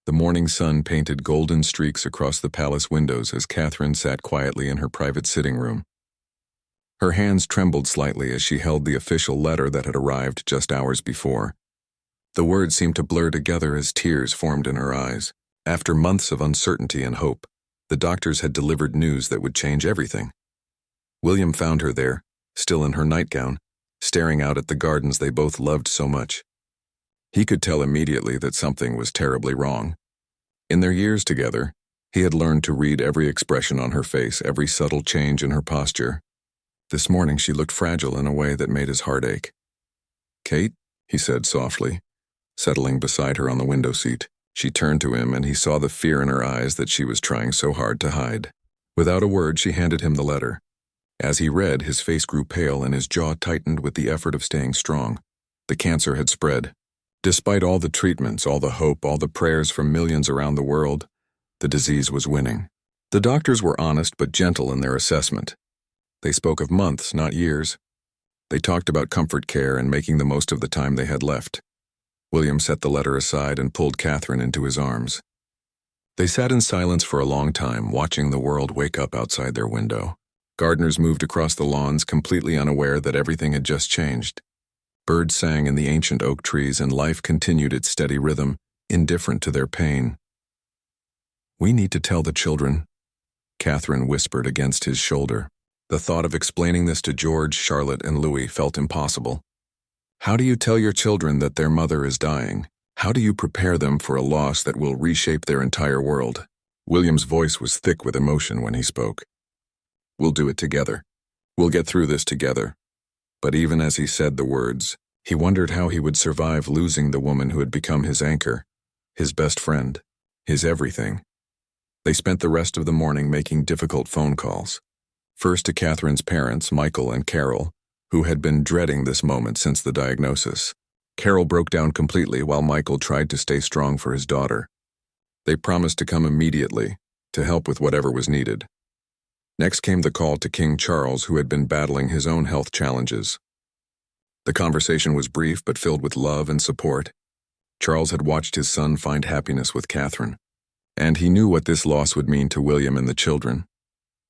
The morning sun painted golden streaks across the palace windows as Catherine sat quietly in her private sitting room. Her hands trembled slightly as she held the official letter that had arrived just hours before. The words seemed to blur together as tears formed in her eyes. After months of uncertainty and hope, the doctors had delivered news that would change everything. William found her there, still in her nightgown, staring out at the gardens they both loved so much. He could tell immediately that something was terribly wrong. In their years together, he had learned to read every expression on her face, every subtle change in her posture. This morning she looked fragile in a way that made his heart ache. "Kate," he said softly, settling beside her on the window seat. She turned to him, and he saw the fear in her eyes that she was trying so hard to hide. Without a word, she handed him the letter. As he read, his face grew pale and his jaw tightened with the effort of staying strong. The cancer had spread. Despite all the treatments, all the hope, all the prayers from millions around the world, the disease was winning. The doctors were honest but gentle in their assessment. They spoke of months, not years. They talked about comfort care and making the most of the time they had left. William set the letter aside and pulled Catherine into his arms. They sat in silence for a long time, watching the world wake up outside their window. Gardeners moved across the lawns, completely unaware that everything had just changed. Birds sang in the ancient oak trees, and life continued its steady rhythm, indifferent to their pain. "We need to tell the children," Catherine whispered against his shoulder. The thought of explaining this to George, Charlotte, and Louis felt impossible. How do you tell your children that their mother is dying? How do you prepare them for a loss that will reshape their entire world? William's voice was thick with emotion when he spoke. "We'll do it together. We'll get through this together." But even as he said the words, he wondered how he would survive losing the woman who had become his anchor, his best friend, his everything. They spent the rest of the morning making difficult phone calls. First to Catherine's parents, Michael and Carol, who had been dreading this moment since the diagnosis. Carol broke down completely while Michael tried to stay strong for his daughter. They promised to come immediately, to help with whatever was needed. Next came the call to King Charles, who had been battling his own health challenges. The conversation was brief but filled with love and support. Charles had watched his son find happiness with Catherine, and he knew what this loss would mean to William and the children.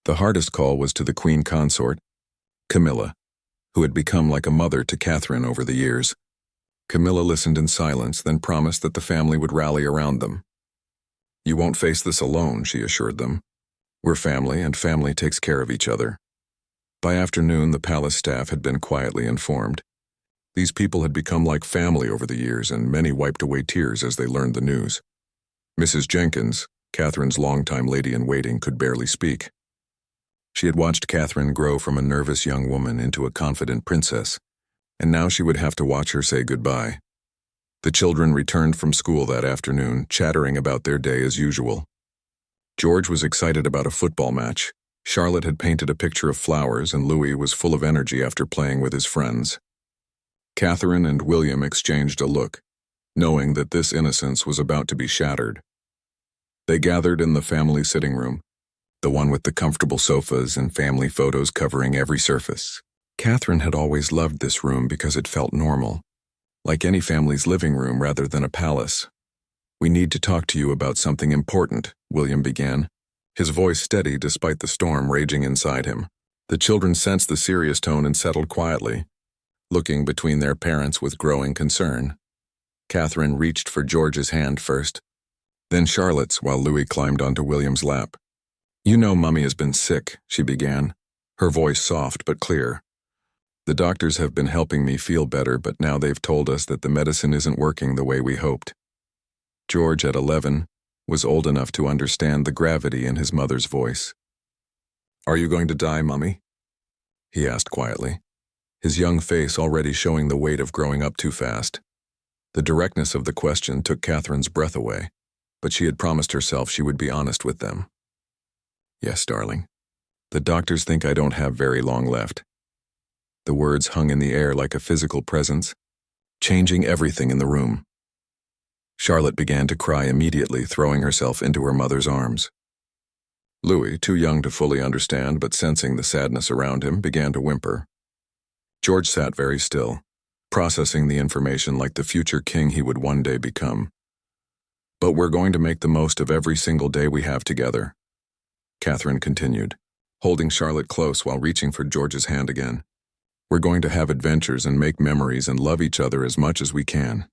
The hardest call was to the Queen Consort, Camilla, who had become like a mother to Catherine over the years. Camilla listened in silence, then promised that the family would rally around them. "You won't face this alone," she assured them. "We're family, and family takes care of each other." By afternoon, the palace staff had been quietly informed. These people had become like family over the years, and many wiped away tears as they learned the news. Mrs. Jenkins, Catherine's longtime lady-in-waiting, could barely speak. She had watched Catherine grow from a nervous young woman into a confident princess, and now she would have to watch her say goodbye. The children returned from school that afternoon, chattering about their day as usual. George was excited about a football match. Charlotte had painted a picture of flowers, and Louis was full of energy after playing with his friends. Catherine and William exchanged a look, knowing that this innocence was about to be shattered. They gathered in the family sitting room, the one with the comfortable sofas and family photos covering every surface. Catherine had always loved this room because it felt normal, like any family's living room rather than a palace. "We need to talk to you about something important," William began, his voice steady despite the storm raging inside him. The children sensed the serious tone and settled quietly, looking between their parents with growing concern. Catherine reached for George's hand first, then Charlotte's while Louis climbed onto William's lap. "You know Mummy has been sick," she began, her voice soft but clear. "The doctors have been helping me feel better, but now they've told us that the medicine isn't working the way we hoped." George, at 11, was old enough to understand the gravity in his mother's voice. "Are you going to die, Mummy?" he asked quietly, his young face already showing the weight of growing up too fast. The directness of the question took Catherine's breath away, but she had promised herself she would be honest with them. "Yes, darling. The doctors think I don't have very long left." The words hung in the air like a physical presence, changing everything in the room. Charlotte began to cry immediately, throwing herself into her mother's arms. Louis, too young to fully understand but sensing the sadness around him, began to whimper. George sat very still, processing the information like the future king he would one day become. But we're going to make the most of every single day we have together, Catherine continued, holding Charlotte close while reaching for George's hand again. We're going to have adventures and make memories and love each other as much as we can.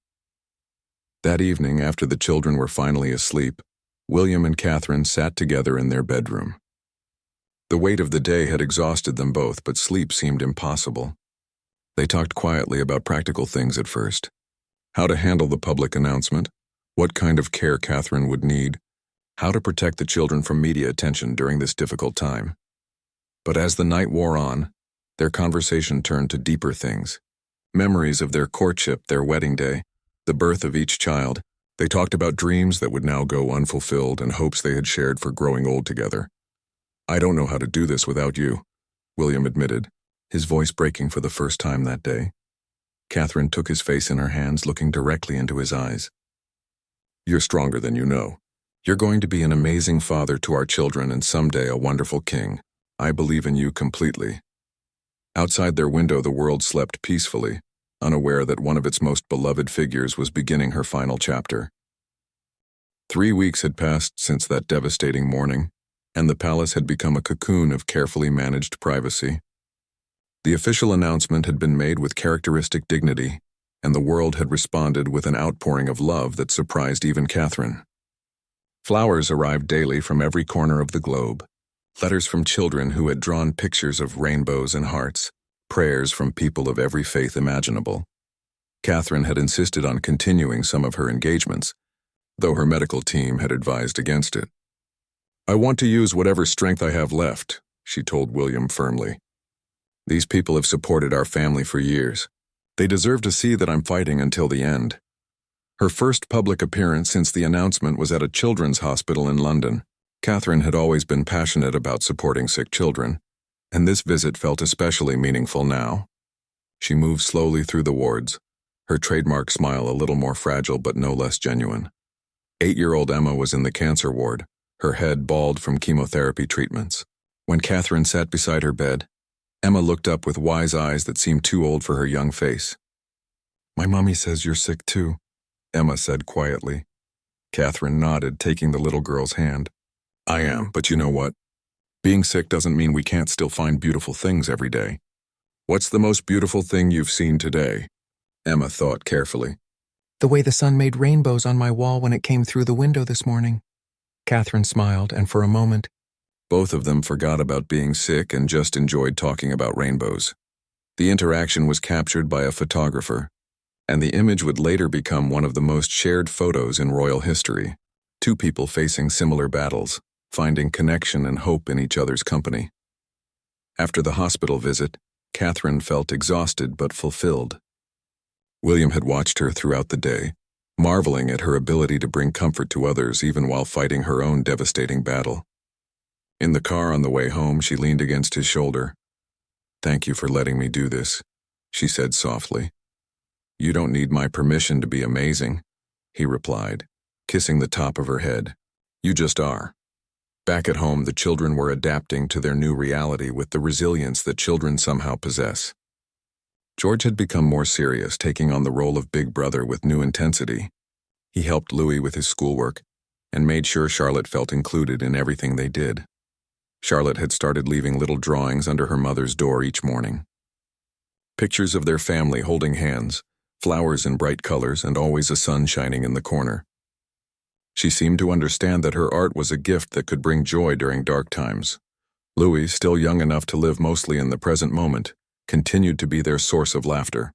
That evening, after the children were finally asleep, William and Catherine sat together in their bedroom. The weight of the day had exhausted them both, but sleep seemed impossible. They talked quietly about practical things at first. How to handle the public announcement, what kind of care Catherine would need, how to protect the children from media attention during this difficult time. But as the night wore on, their conversation turned to deeper things. Memories of their courtship, their wedding day, the birth of each child. They talked about dreams that would now go unfulfilled and hopes they had shared for growing old together. I don't know how to do this without you, William admitted, his voice breaking for the first time that day. Catherine took his face in her hands, looking directly into his eyes. You're stronger than you know. You're going to be an amazing father to our children and someday a wonderful king. I believe in you completely. Outside their window, the world slept peacefully, unaware that one of its most beloved figures was beginning her final chapter. 3 weeks had passed since that devastating morning, and the palace had become a cocoon of carefully managed privacy. The official announcement had been made with characteristic dignity, and the world had responded with an outpouring of love that surprised even Catherine. Flowers arrived daily from every corner of the globe, letters from children who had drawn pictures of rainbows and hearts, prayers from people of every faith imaginable. Catherine had insisted on continuing some of her engagements, though her medical team had advised against it. I want to use whatever strength I have left, she told William firmly. These people have supported our family for years. They deserve to see that I'm fighting until the end. Her first public appearance since the announcement was at a children's hospital in London. Catherine had always been passionate about supporting sick children, and this visit felt especially meaningful now. She moved slowly through the wards, her trademark smile a little more fragile but no less genuine. 8-year-old Emma was in the cancer ward, her head bald from chemotherapy treatments. When Catherine sat beside her bed, Emma looked up with wise eyes that seemed too old for her young face. My mommy says you're sick too, Emma said quietly. Catherine nodded, taking the little girl's hand. I am, but you know what? Being sick doesn't mean we can't still find beautiful things every day. What's the most beautiful thing you've seen today? Emma thought carefully. The way the sun made rainbows on my wall when it came through the window this morning. Catherine smiled, and for a moment, both of them forgot about being sick and just enjoyed talking about rainbows. The interaction was captured by a photographer, and the image would later become one of the most shared photos in royal history. 2 people facing similar battles, finding connection and hope in each other's company. After the hospital visit, Catherine felt exhausted but fulfilled. William had watched her throughout the day, marveling at her ability to bring comfort to others even while fighting her own devastating battle. In the car on the way home, she leaned against his shoulder. Thank you for letting me do this, she said softly. You don't need my permission to be amazing, he replied, kissing the top of her head. You just are. Back at home, the children were adapting to their new reality with the resilience that children somehow possess. George had become more serious, taking on the role of big brother with new intensity. He helped Louis with his schoolwork and made sure Charlotte felt included in everything they did. Charlotte had started leaving little drawings under her mother's door each morning. Pictures of their family holding hands, flowers in bright colors, and always a sun shining in the corner. She seemed to understand that her art was a gift that could bring joy during dark times. Louis, still young enough to live mostly in the present moment, continued to be their source of laughter.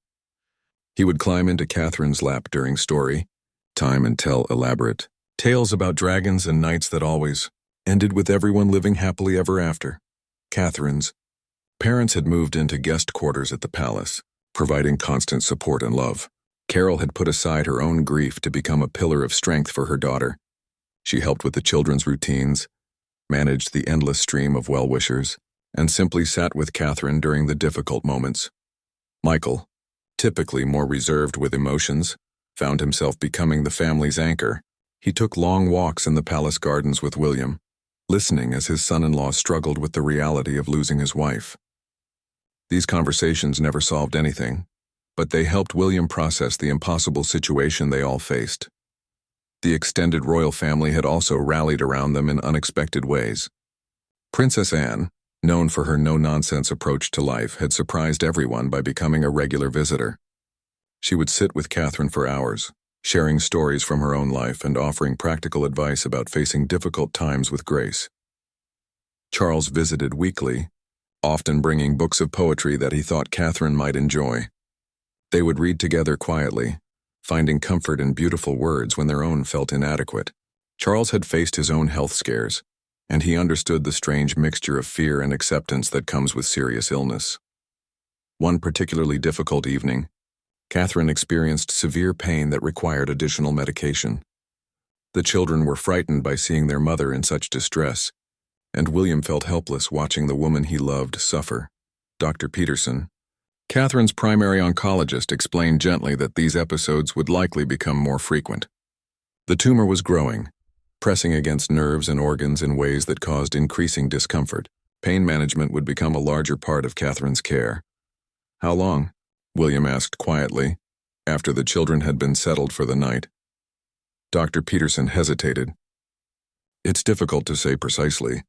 He would climb into Catherine's lap during story time and tell elaborate tales about dragons and knights that always ended with everyone living happily ever after. Catherine's parents had moved into guest quarters at the palace, providing constant support and love. Carol had put aside her own grief to become a pillar of strength for her daughter. She helped with the children's routines, managed the endless stream of well-wishers, and simply sat with Catherine during the difficult moments. Michael, typically more reserved with emotions, found himself becoming the family's anchor. He took long walks in the palace gardens with William, listening as his son-in-law struggled with the reality of losing his wife. These conversations never solved anything, but they helped William process the impossible situation they all faced. The extended royal family had also rallied around them in unexpected ways. Princess Anne, known for her no-nonsense approach to life, had surprised everyone by becoming a regular visitor. She would sit with Catherine for hours, sharing stories from her own life and offering practical advice about facing difficult times with grace. Charles visited weekly, often bringing books of poetry that he thought Catherine might enjoy. They would read together quietly, finding comfort in beautiful words when their own felt inadequate. Charles had faced his own health scares, and he understood the strange mixture of fear and acceptance that comes with serious illness. One particularly difficult evening, Catherine experienced severe pain that required additional medication. The children were frightened by seeing their mother in such distress, and William felt helpless watching the woman he loved suffer. Dr. Peterson, Catherine's primary oncologist, explained gently that these episodes would likely become more frequent. The tumor was growing, pressing against nerves and organs in ways that caused increasing discomfort. Pain management would become a larger part of Catherine's care. "How long?" William asked quietly, after the children had been settled for the night. Dr. Peterson hesitated. "It's difficult to say precisely.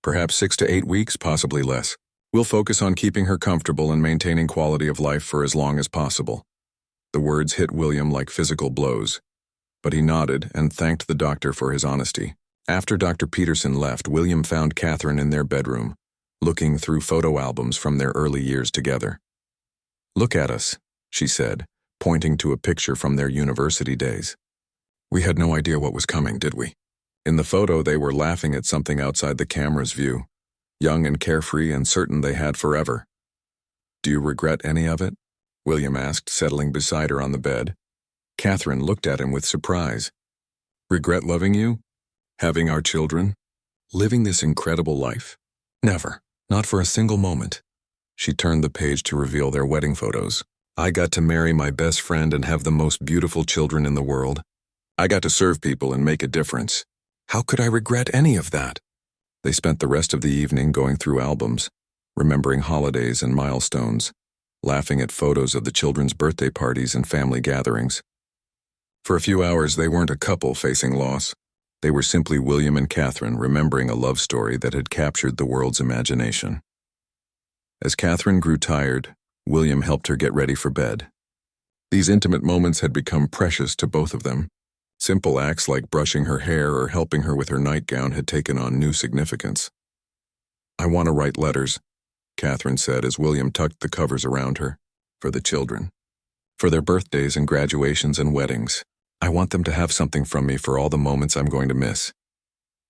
Perhaps 6 to 8 weeks, possibly less. We'll focus on keeping her comfortable and maintaining quality of life for as long as possible." The words hit William like physical blows, but he nodded and thanked the doctor for his honesty. After Dr. Peterson left, William found Catherine in their bedroom, looking through photo albums from their early years together. "Look at us," she said, pointing to a picture from their university days. "We had no idea what was coming, did we?" In the photo, they were laughing at something outside the camera's view, young and carefree and certain they had forever. "Do you regret any of it?" William asked, settling beside her on the bed. Catherine looked at him with surprise. "Regret loving you? Having our children? Living this incredible life? Never. Not for a single moment." She turned the page to reveal their wedding photos. "I got to marry my best friend and have the most beautiful children in the world. I got to serve people and make a difference. How could I regret any of that?" They spent the rest of the evening going through albums, remembering holidays and milestones, laughing at photos of the children's birthday parties and family gatherings. For a few hours, they weren't a couple facing loss. They were simply William and Catherine remembering a love story that had captured the world's imagination. As Catherine grew tired, William helped her get ready for bed. These intimate moments had become precious to both of them. Simple acts like brushing her hair or helping her with her nightgown had taken on new significance. "I want to write letters," Catherine said as William tucked the covers around her. "For the children. For their birthdays and graduations and weddings. I want them to have something from me for all the moments I'm going to miss."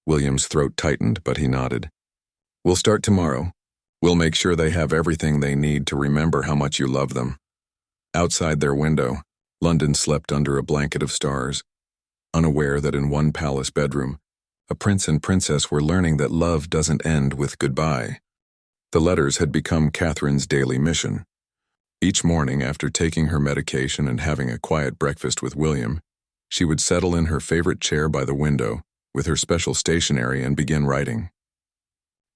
William's throat tightened, but he nodded. "We'll start tomorrow. We'll make sure they have everything they need to remember how much you love them." Outside their window, London slept under a blanket of stars, unaware that in one palace bedroom, a prince and princess were learning that love doesn't end with goodbye. The letters had become Catherine's daily mission. Each morning, after taking her medication and having a quiet breakfast with William, she would settle in her favorite chair by the window, with her special stationery, and begin writing.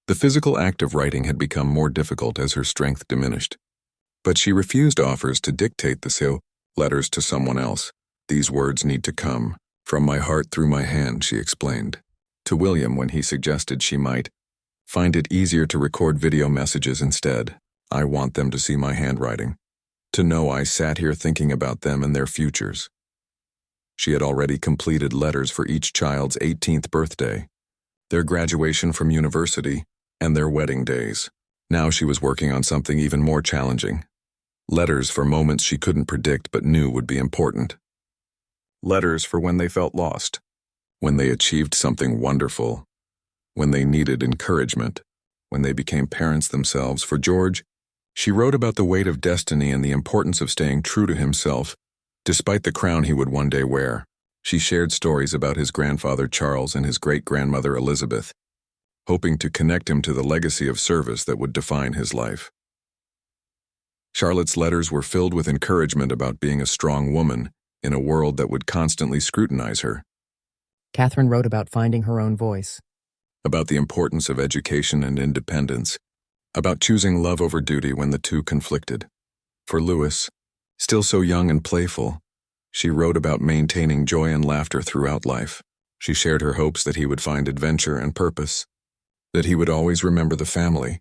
The physical act of writing had become more difficult as her strength diminished. But she refused offers to dictate the letters to someone else. "These words need to come from my heart through my hand," she explained. To William, when he suggested she might find it easier to record video messages instead, "I want them to see my handwriting, to know I sat here thinking about them and their futures." She had already completed letters for each child's 18th birthday, their graduation from university, and their wedding days. Now she was working on something even more challenging. Letters for moments she couldn't predict but knew would be important. Letters for when they felt lost, when they achieved something wonderful, when they needed encouragement, when they became parents themselves. For George, she wrote about the weight of destiny and the importance of staying true to himself, despite the crown he would one day wear. She shared stories about his grandfather Charles and his great-grandmother Elizabeth, hoping to connect him to the legacy of service that would define his life. Charlotte's letters were filled with encouragement about being a strong woman in a world that would constantly scrutinize her. Catherine wrote about finding her own voice. About the importance of education and independence. About choosing love over duty when the two conflicted. For Louis, still so young and playful, She wrote about maintaining joy and laughter throughout life. She shared her hopes that he would find adventure and purpose, that he would always remember the family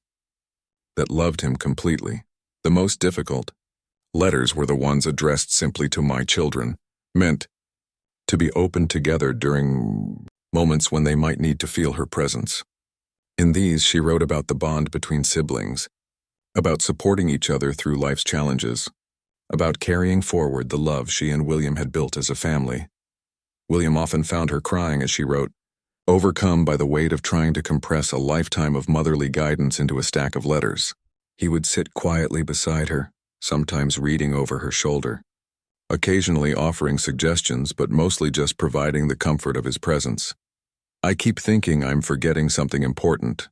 that loved him completely. The most difficult letters were the ones addressed simply to my children, meant to be opened together during moments when they might need to feel her presence. In these, she wrote about the bond between siblings, about supporting each other through life's challenges, about carrying forward the love she and William had built as a family. William often found her crying as she wrote, overcome by the weight of trying to compress a lifetime of motherly guidance into a stack of letters. He would sit quietly beside her, sometimes reading over her shoulder, occasionally offering suggestions but mostly just providing the comfort of his presence. I keep thinking I'm forgetting something important,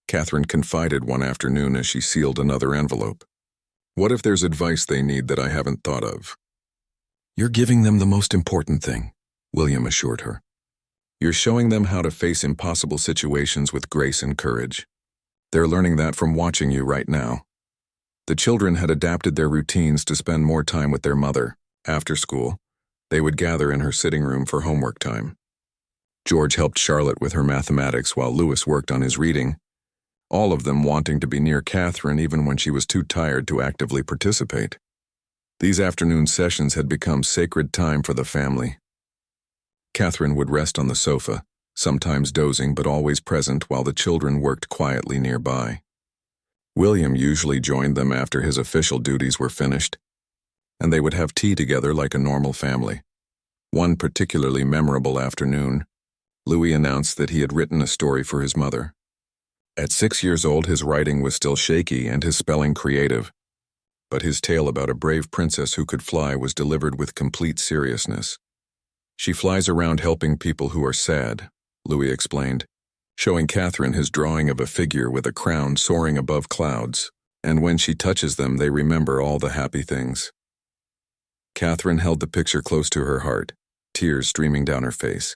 Catherine confided one afternoon as she sealed another envelope. What if there's advice they need that I haven't thought of? You're giving them the most important thing, William assured her. You're showing them how to face impossible situations with grace and courage. They're learning that from watching you right now. The children had adapted their routines to spend more time with their mother. After school, they would gather in her sitting room for homework time. George helped Charlotte with her mathematics while Louis worked on his reading, all of them wanting to be near Catherine even when she was too tired to actively participate. These afternoon sessions had become sacred time for the family. Catherine would rest on the sofa, sometimes dozing but always present while the children worked quietly nearby. William usually joined them after his official duties were finished, and they would have tea together like a normal family. One particularly memorable afternoon, Louis announced that he had written a story for his mother. At 6 years old, his writing was still shaky and his spelling creative, but his tale about a brave princess who could fly was delivered with complete seriousness. She flies around helping people who are sad, Louis explained, showing Catherine his drawing of a figure with a crown soaring above clouds, and when she touches them, they remember all the happy things. Catherine held the picture close to her heart, tears streaming down her face.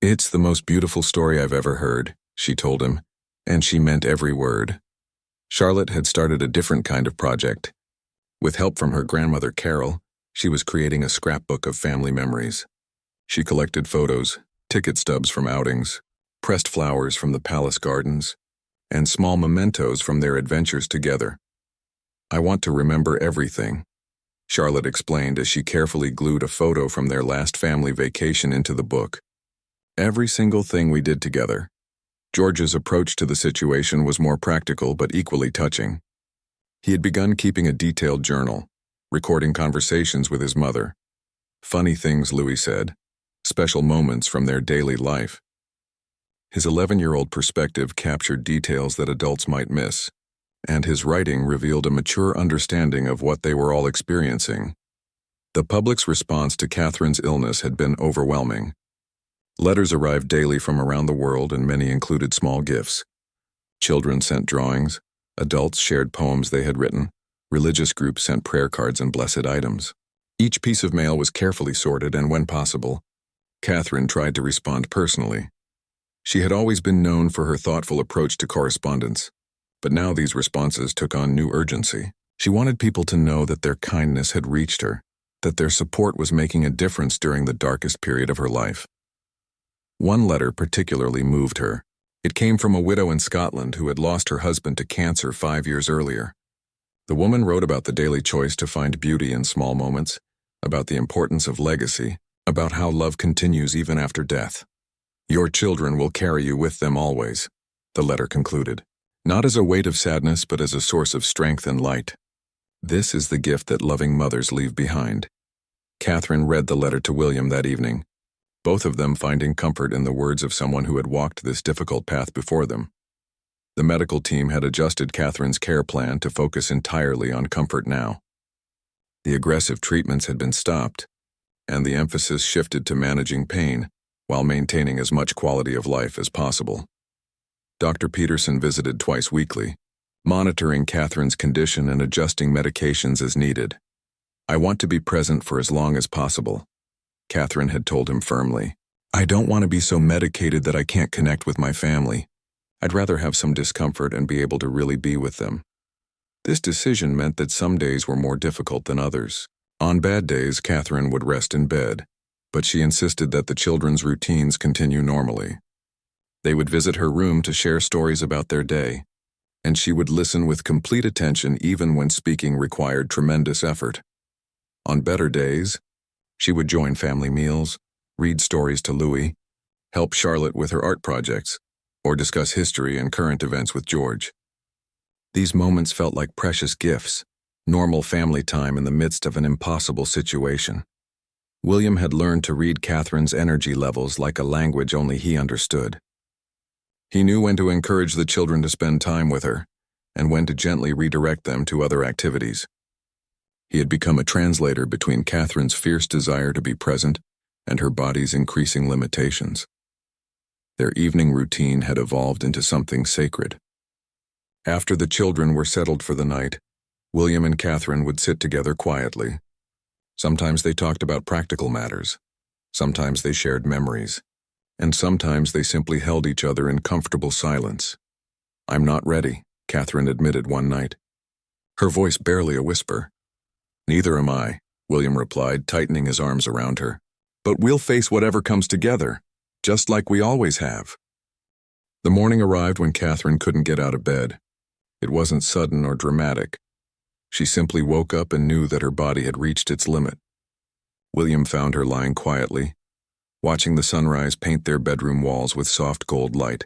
It's the most beautiful story I've ever heard, she told him, and she meant every word. Charlotte had started a different kind of project. With help from her grandmother Carol, she was creating a scrapbook of family memories. She collected photos, ticket stubs from outings, pressed flowers from the palace gardens, and small mementos from their adventures together. I want to remember everything, Charlotte explained as she carefully glued a photo from their last family vacation into the book. Every single thing we did together. George's approach to the situation was more practical but equally touching. He had begun keeping a detailed journal, recording conversations with his mother. Funny things, Louis said, special moments from their daily life. His 11-year-old perspective captured details that adults might miss, and his writing revealed a mature understanding of what they were all experiencing. The public's response to Catherine's illness had been overwhelming. Letters arrived daily from around the world, and many included small gifts. Children sent drawings, adults shared poems they had written, religious groups sent prayer cards and blessed items. Each piece of mail was carefully sorted, and when possible, Catherine tried to respond personally. She had always been known for her thoughtful approach to correspondence, but now these responses took on new urgency. She wanted people to know that their kindness had reached her, that their support was making a difference during the darkest period of her life. One letter particularly moved her. It came from a widow in Scotland who had lost her husband to cancer 5 years earlier. The woman wrote about the daily choice to find beauty in small moments, about the importance of legacy, about how love continues even after death. Your children will carry you with them always, the letter concluded, not as a weight of sadness but as a source of strength and light. This is the gift that loving mothers leave behind. Catherine read the letter to William that evening, both of them finding comfort in the words of someone who had walked this difficult path before them. The medical team had adjusted Catherine's care plan to focus entirely on comfort now. The aggressive treatments had been stopped, and the emphasis shifted to managing pain while maintaining as much quality of life as possible. Dr. Peterson visited twice weekly, monitoring Catherine's condition and adjusting medications as needed. I want to be present for as long as possible, Catherine had told him firmly. I don't want to be so medicated that I can't connect with my family. I'd rather have some discomfort and be able to really be with them. This decision meant that some days were more difficult than others. On bad days, Catherine would rest in bed, but she insisted that the children's routines continue normally. They would visit her room to share stories about their day, and she would listen with complete attention even when speaking required tremendous effort. On better days, she would join family meals, read stories to Louis, help Charlotte with her art projects, or discuss history and current events with George. These moments felt like precious gifts, normal family time in the midst of an impossible situation. William had learned to read Catherine's energy levels like a language only he understood. He knew when to encourage the children to spend time with her, and when to gently redirect them to other activities. He had become a translator between Catherine's fierce desire to be present and her body's increasing limitations. Their evening routine had evolved into something sacred. After the children were settled for the night, William and Catherine would sit together quietly. Sometimes they talked about practical matters, sometimes they shared memories, and sometimes they simply held each other in comfortable silence. "I'm not ready," Catherine admitted one night, her voice barely a whisper. "Neither am I," William replied, tightening his arms around her. "But we'll face whatever comes together, just like we always have." The morning arrived when Catherine couldn't get out of bed. It wasn't sudden or dramatic. She simply woke up and knew that her body had reached its limit. William found her lying quietly, watching the sunrise paint their bedroom walls with soft gold light.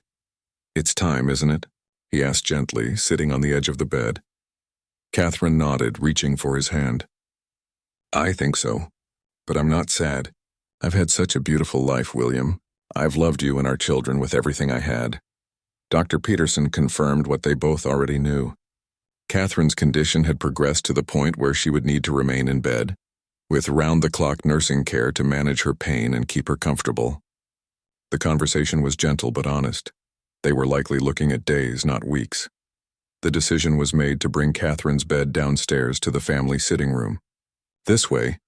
"It's time, isn't it?" he asked gently, sitting on the edge of the bed. Catherine nodded, reaching for his hand. "I think so, but I'm not sad. I've had such a beautiful life, William. I've loved you and our children with everything I had." Dr. Peterson confirmed what they both already knew. Catherine's condition had progressed to the point where she would need to remain in bed, with round-the-clock nursing care to manage her pain and keep her comfortable. The conversation was gentle but honest. They were likely looking at days, not weeks. The decision was made to bring Catherine's bed downstairs to the family sitting room. This way,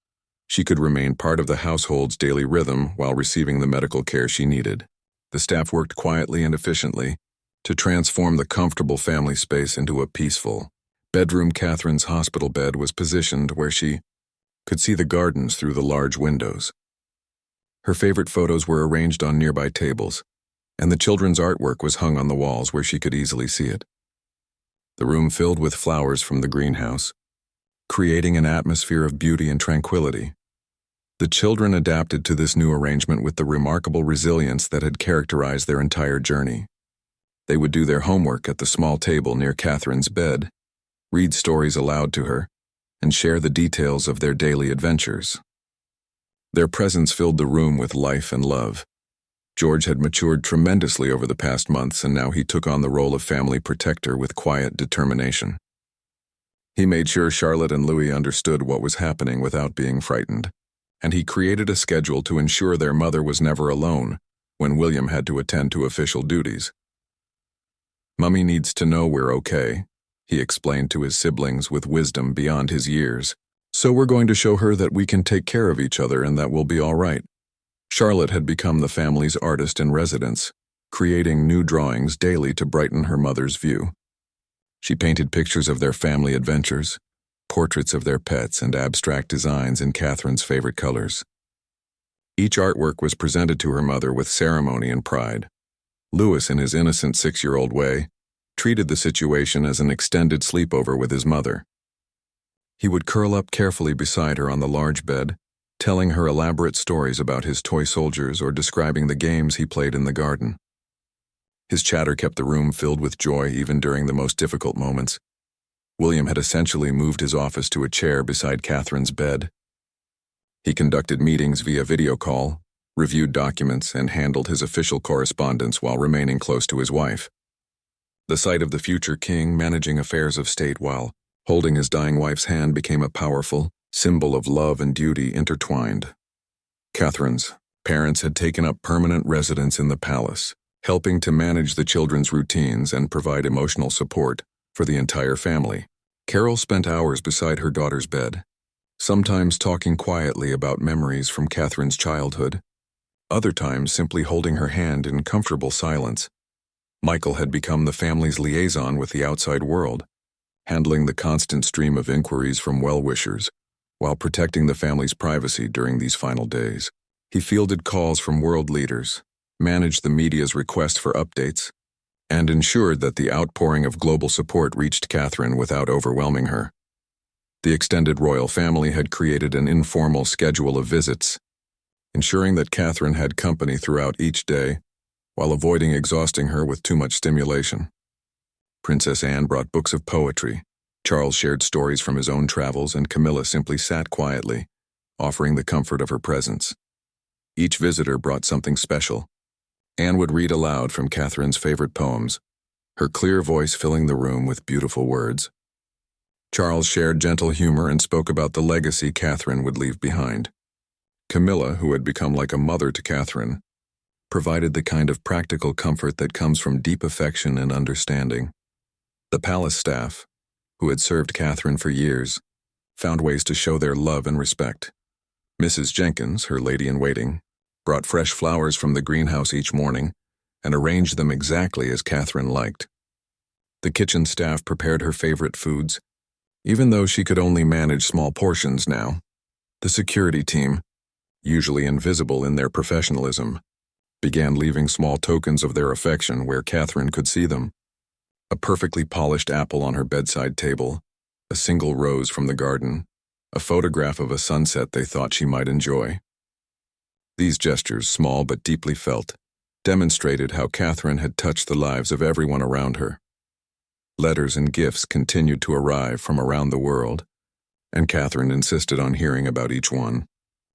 she could remain part of the household's daily rhythm while receiving the medical care she needed. The staff worked quietly and efficiently to transform the comfortable family space into a peaceful bedroom. Catherine's hospital bed was positioned where she could see the gardens through the large windows. Her favorite photos were arranged on nearby tables, and the children's artwork was hung on the walls where she could easily see it. The room filled with flowers from the greenhouse, creating an atmosphere of beauty and tranquility. The children adapted to this new arrangement with the remarkable resilience that had characterized their entire journey. They would do their homework at the small table near Catherine's bed, read stories aloud to her, and share the details of their daily adventures. Their presence filled the room with life and love. George had matured tremendously over the past months, and now he took on the role of family protector with quiet determination. He made sure Charlotte and Louis understood what was happening without being frightened, and he created a schedule to ensure their mother was never alone when William had to attend to official duties. "Mummy needs to know we're okay," he explained to his siblings with wisdom beyond his years. "So we're going to show her that we can take care of each other and that we'll be all right." Charlotte had become the family's artist in residence, creating new drawings daily to brighten her mother's view. She painted pictures of their family adventures, portraits of their pets, and abstract designs in Catherine's favorite colors. Each artwork was presented to her mother with ceremony and pride. Louis, in his innocent 6-year-old way, treated the situation as an extended sleepover with his mother. He would curl up carefully beside her on the large bed, telling her elaborate stories about his toy soldiers or describing the games he played in the garden. His chatter kept the room filled with joy even during the most difficult moments. William had essentially moved his office to a chair beside Catherine's bed. He conducted meetings via video call, reviewed documents, and handled his official correspondence while remaining close to his wife. The sight of the future king managing affairs of state while holding his dying wife's hand became a powerful symbol of love and duty intertwined. Catherine's parents had taken up permanent residence in the palace, helping to manage the children's routines and provide emotional support for the entire family. Carol spent hours beside her daughter's bed, sometimes talking quietly about memories from Catherine's childhood, other times simply holding her hand in comfortable silence. Michael had become the family's liaison with the outside world, handling the constant stream of inquiries from well-wishers, while protecting the family's privacy during these final days. He fielded calls from world leaders, managed the media's request for updates, and ensured that the outpouring of global support reached Catherine without overwhelming her. The extended royal family had created an informal schedule of visits, ensuring that Catherine had company throughout each day, while avoiding exhausting her with too much stimulation. Princess Anne brought books of poetry, Charles shared stories from his own travels, and Camilla simply sat quietly, offering the comfort of her presence. Each visitor brought something special. Anne would read aloud from Catherine's favorite poems, her clear voice filling the room with beautiful words. Charles shared gentle humor and spoke about the legacy Catherine would leave behind. Camilla, who had become like a mother to Catherine, provided the kind of practical comfort that comes from deep affection and understanding. The palace staff, who had served Catherine for years, found ways to show their love and respect. Mrs. Jenkins, her lady-in-waiting, brought fresh flowers from the greenhouse each morning and arranged them exactly as Catherine liked. The kitchen staff prepared her favorite foods, even though she could only manage small portions now. The security team, usually invisible in their professionalism, began leaving small tokens of their affection where Catherine could see them. A perfectly polished apple on her bedside table, a single rose from the garden, a photograph of a sunset they thought she might enjoy. These gestures, small but deeply felt, demonstrated how Catherine had touched the lives of everyone around her. Letters and gifts continued to arrive from around the world, and Catherine insisted on hearing about each one.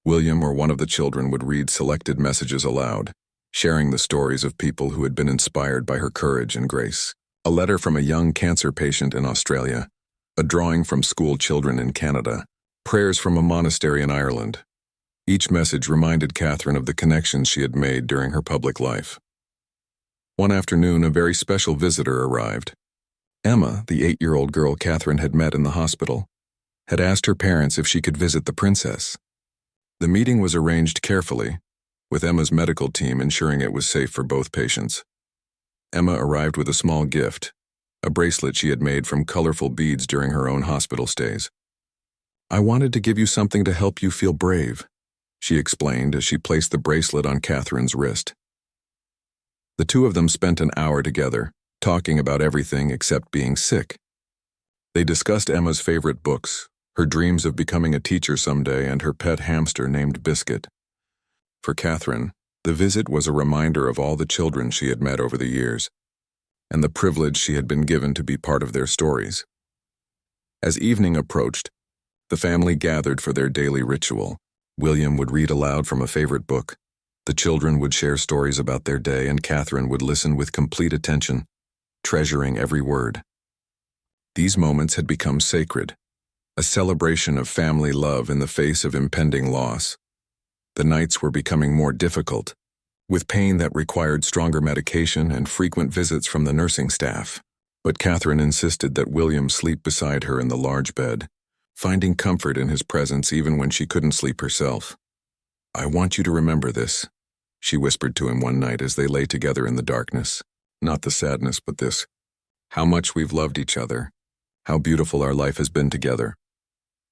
William or one of the children would read selected messages aloud, sharing the stories of people who had been inspired by her courage and grace. A letter from a young cancer patient in Australia, a drawing from school children in Canada, prayers from a monastery in Ireland. Each message reminded Catherine of the connections she had made during her public life. One afternoon, a very special visitor arrived. Emma, the 8-year-old girl Catherine had met in the hospital, had asked her parents if she could visit the princess. The meeting was arranged carefully, with Emma's medical team ensuring it was safe for both patients. Emma arrived with a small gift, a bracelet she had made from colorful beads during her own hospital stays. "I wanted to give you something to help you feel brave," she explained as she placed the bracelet on Catherine's wrist. The two of them spent an hour together, talking about everything except being sick. They discussed Emma's favorite books, her dreams of becoming a teacher someday, and her pet hamster named Biscuit. For Catherine, the visit was a reminder of all the children she had met over the years, and the privilege she had been given to be part of their stories. As evening approached, the family gathered for their daily ritual. William would read aloud from a favorite book, the children would share stories about their day, and Catherine would listen with complete attention, treasuring every word. These moments had become sacred, a celebration of family love in the face of impending loss. The nights were becoming more difficult, with pain that required stronger medication and frequent visits from the nursing staff. But Catherine insisted that William sleep beside her in the large bed, finding comfort in his presence even when she couldn't sleep herself. "I want you to remember this," she whispered to him one night as they lay together in the darkness. "Not the sadness, but this. How much we've loved each other. How beautiful our life has been together."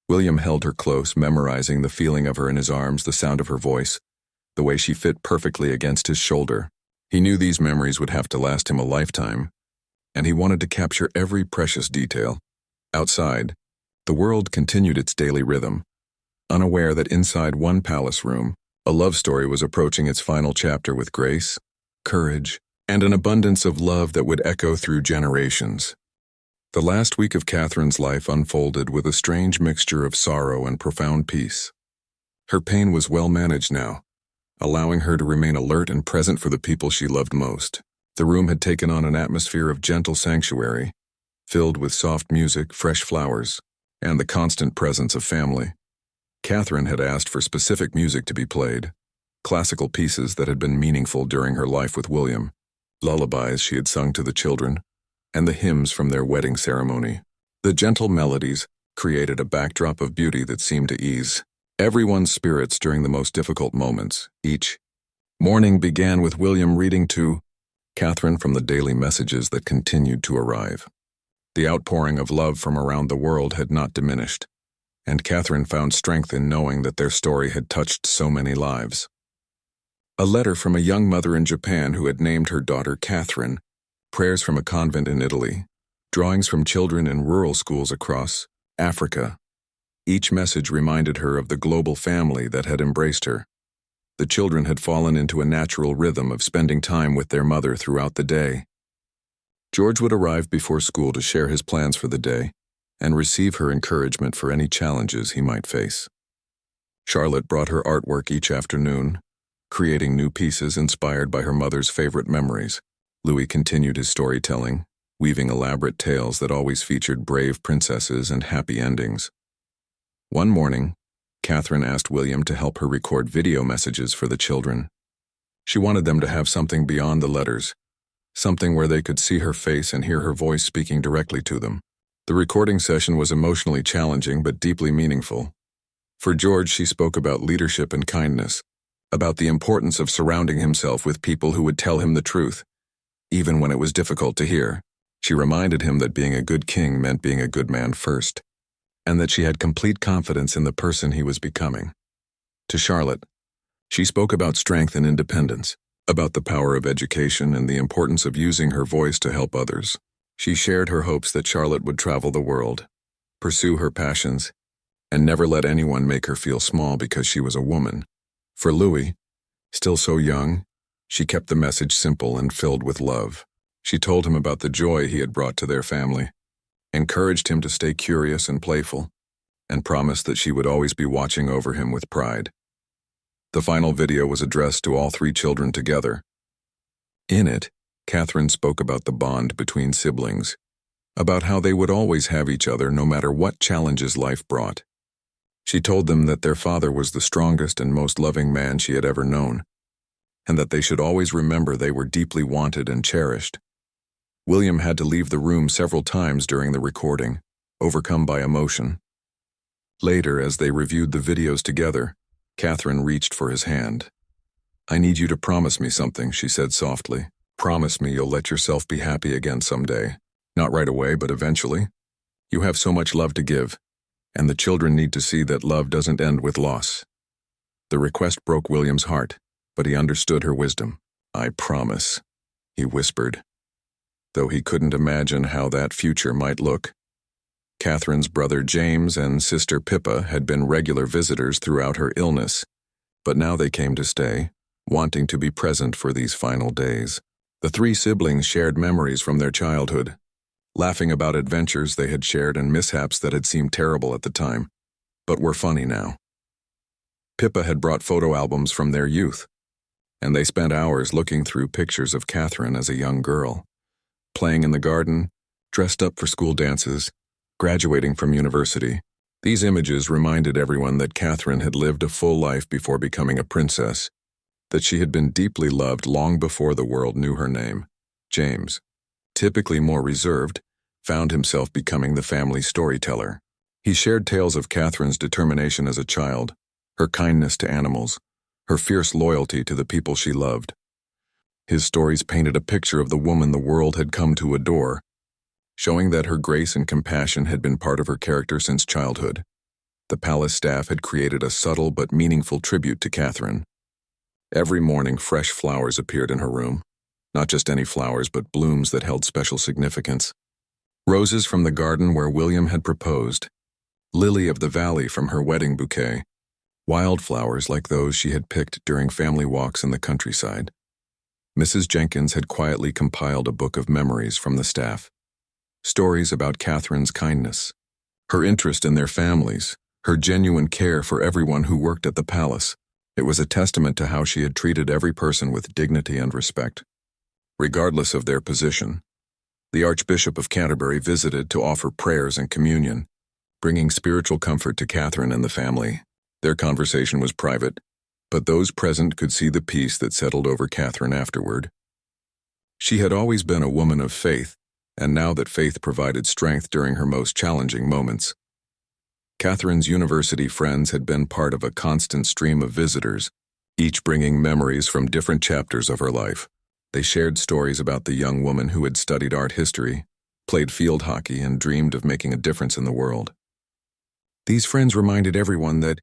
William held her close, memorizing the feeling of her in his arms, the sound of her voice, the way she fit perfectly against his shoulder. He knew these memories would have to last him a lifetime, and he wanted to capture every precious detail. Outside, the world continued its daily rhythm, unaware that inside one palace room, a love story was approaching its final chapter with grace, courage, and an abundance of love that would echo through generations. The last week of Catherine's life unfolded with a strange mixture of sorrow and profound peace. Her pain was well managed now, allowing her to remain alert and present for the people she loved most. The room had taken on an atmosphere of gentle sanctuary, filled with soft music, fresh flowers, and the constant presence of family. Catherine had asked for specific music to be played, classical pieces that had been meaningful during her life with William, lullabies she had sung to the children, and the hymns from their wedding ceremony. The gentle melodies created a backdrop of beauty that seemed to ease everyone's spirits during the most difficult moments. Each morning began with William reading to Catherine from the daily messages that continued to arrive. The outpouring of love from around the world had not diminished, and Catherine found strength in knowing that their story had touched so many lives. A letter from a young mother in Japan who had named her daughter Catherine, prayers from a convent in Italy, drawings from children in rural schools across Africa. Each message reminded her of the global family that had embraced her. The children had fallen into a natural rhythm of spending time with their mother throughout the day. George would arrive before school to share his plans for the day and receive her encouragement for any challenges he might face. Charlotte brought her artwork each afternoon, creating new pieces inspired by her mother's favorite memories. Louis continued his storytelling, weaving elaborate tales that always featured brave princesses and happy endings. One morning, Catherine asked William to help her record video messages for the children. She wanted them to have something beyond the letters, something where they could see her face and hear her voice speaking directly to them. The recording session was emotionally challenging but deeply meaningful. For George, she spoke about leadership and kindness, about the importance of surrounding himself with people who would tell him the truth, even when it was difficult to hear. She reminded him that being a good king meant being a good man first, and that she had complete confidence in the person he was becoming. To Charlotte, she spoke about strength and independence, about the power of education and the importance of using her voice to help others. She shared her hopes that Charlotte would travel the world, pursue her passions, and never let anyone make her feel small because she was a woman. For Louis, still so young, she kept the message simple and filled with love. She told him about the joy he had brought to their family, encouraged him to stay curious and playful, and promised that she would always be watching over him with pride. The final video was addressed to all three children together. In it, Catherine spoke about the bond between siblings, about how they would always have each other no matter what challenges life brought. She told them that their father was the strongest and most loving man she had ever known, and that they should always remember they were deeply wanted and cherished. William had to leave the room several times during the recording, overcome by emotion. Later, as they reviewed the videos together, Catherine reached for his hand. "I need you to promise me something," she said softly. "Promise me you'll let yourself be happy again someday. Not right away, but eventually. You have so much love to give, and the children need to see that love doesn't end with loss." The request broke William's heart, but he understood her wisdom. "I promise," he whispered, though he couldn't imagine how that future might look. Catherine's brother James and sister Pippa had been regular visitors throughout her illness, but now they came to stay, wanting to be present for these final days. The three siblings shared memories from their childhood, laughing about adventures they had shared and mishaps that had seemed terrible at the time, but were funny now. Pippa had brought photo albums from their youth, and they spent hours looking through pictures of Catherine as a young girl, playing in the garden, dressed up for school dances, graduating from university. These images reminded everyone that Catherine had lived a full life before becoming a princess, that she had been deeply loved long before the world knew her name. James, typically more reserved, found himself becoming the family storyteller. He shared tales of Catherine's determination as a child, her kindness to animals, her fierce loyalty to the people she loved. His stories painted a picture of the woman the world had come to adore, showing that her grace and compassion had been part of her character since childhood. The palace staff had created a subtle but meaningful tribute to Catherine. Every morning, fresh flowers appeared in her room. Not just any flowers, but blooms that held special significance. Roses from the garden where William had proposed, lily of the valley from her wedding bouquet, wildflowers like those she had picked during family walks in the countryside. Mrs. Jenkins had quietly compiled a book of memories from the staff. Stories about Catherine's kindness, her interest in their families, her genuine care for everyone who worked at the palace. It was a testament to how she had treated every person with dignity and respect, regardless of their position. The Archbishop of Canterbury visited to offer prayers and communion, bringing spiritual comfort to Catherine and the family. Their conversation was private, but those present could see the peace that settled over Catherine afterward. She had always been a woman of faith, and now that faith provided strength during her most challenging moments. Catherine's university friends had been part of a constant stream of visitors, each bringing memories from different chapters of her life. They shared stories about the young woman who had studied art history, played field hockey, and dreamed of making a difference in the world. These friends reminded everyone that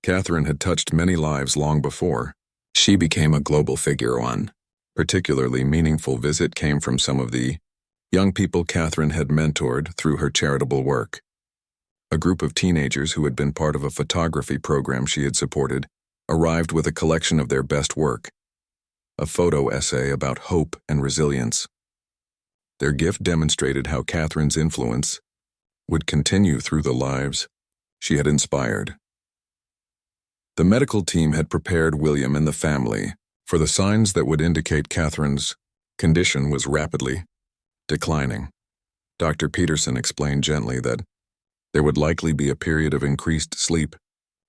Catherine had touched many lives long before. She became a global figure. One particularly meaningful visit came from some of the young people Catherine had mentored through her charitable work. A group of teenagers who had been part of a photography program she had supported arrived with a collection of their best work, a photo essay about hope and resilience. Their gift demonstrated how Catherine's influence would continue through the lives she had inspired. The medical team had prepared William and the family for the signs that would indicate Catherine's condition was rapidly declining. Dr. Peterson explained gently that there would likely be a period of increased sleep,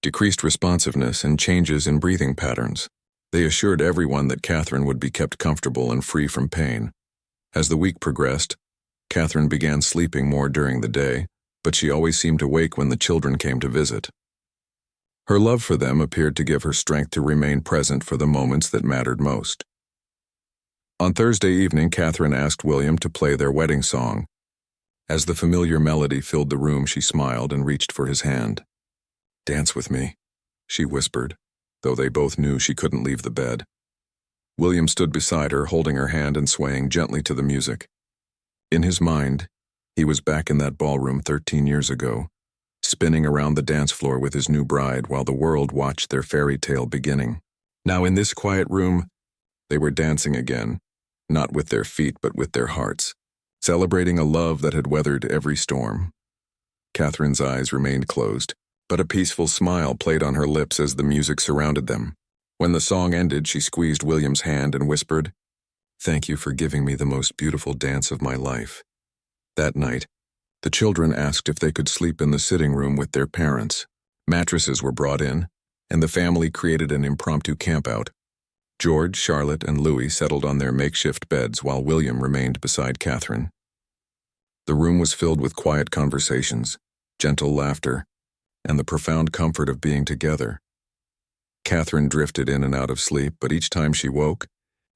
decreased responsiveness, and changes in breathing patterns. They assured everyone that Catherine would be kept comfortable and free from pain. As the week progressed, Catherine began sleeping more during the day, but she always seemed awake when the children came to visit. Her love for them appeared to give her strength to remain present for the moments that mattered most. On Thursday evening, Catherine asked William to play their wedding song. As the familiar melody filled the room, she smiled and reached for his hand. "Dance with me," she whispered, though they both knew she couldn't leave the bed. William stood beside her, holding her hand and swaying gently to the music. In his mind, he was back in that ballroom 13 years ago, spinning around the dance floor with his new bride while the world watched their fairy tale beginning. Now in this quiet room, they were dancing again, not with their feet but with their hearts, celebrating a love that had weathered every storm. Catherine's eyes remained closed, but a peaceful smile played on her lips as the music surrounded them. When the song ended, she squeezed William's hand and whispered, "Thank you for giving me the most beautiful dance of my life." That night, the children asked if they could sleep in the sitting room with their parents. Mattresses were brought in, and the family created an impromptu campout. George, Charlotte, and Louis settled on their makeshift beds while William remained beside Catherine. The room was filled with quiet conversations, gentle laughter, and the profound comfort of being together. Catherine drifted in and out of sleep, but each time she woke,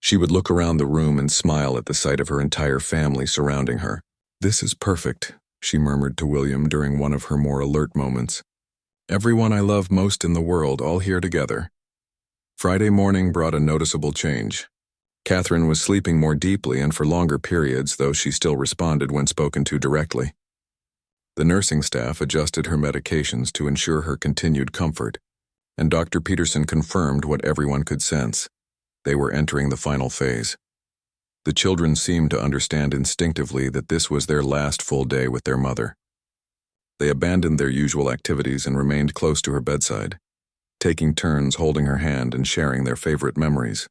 she would look around the room and smile at the sight of her entire family surrounding her. "This is perfect," she murmured to William during one of her more alert moments. "Everyone I love most in the world, all here together." Friday morning brought a noticeable change. Catherine was sleeping more deeply and for longer periods, though she still responded when spoken to directly. The nursing staff adjusted her medications to ensure her continued comfort, and Dr. Peterson confirmed what everyone could sense. They were entering the final phase. The children seemed to understand instinctively that this was their last full day with their mother. They abandoned their usual activities and remained close to her bedside, taking turns holding her hand and sharing their favorite memories.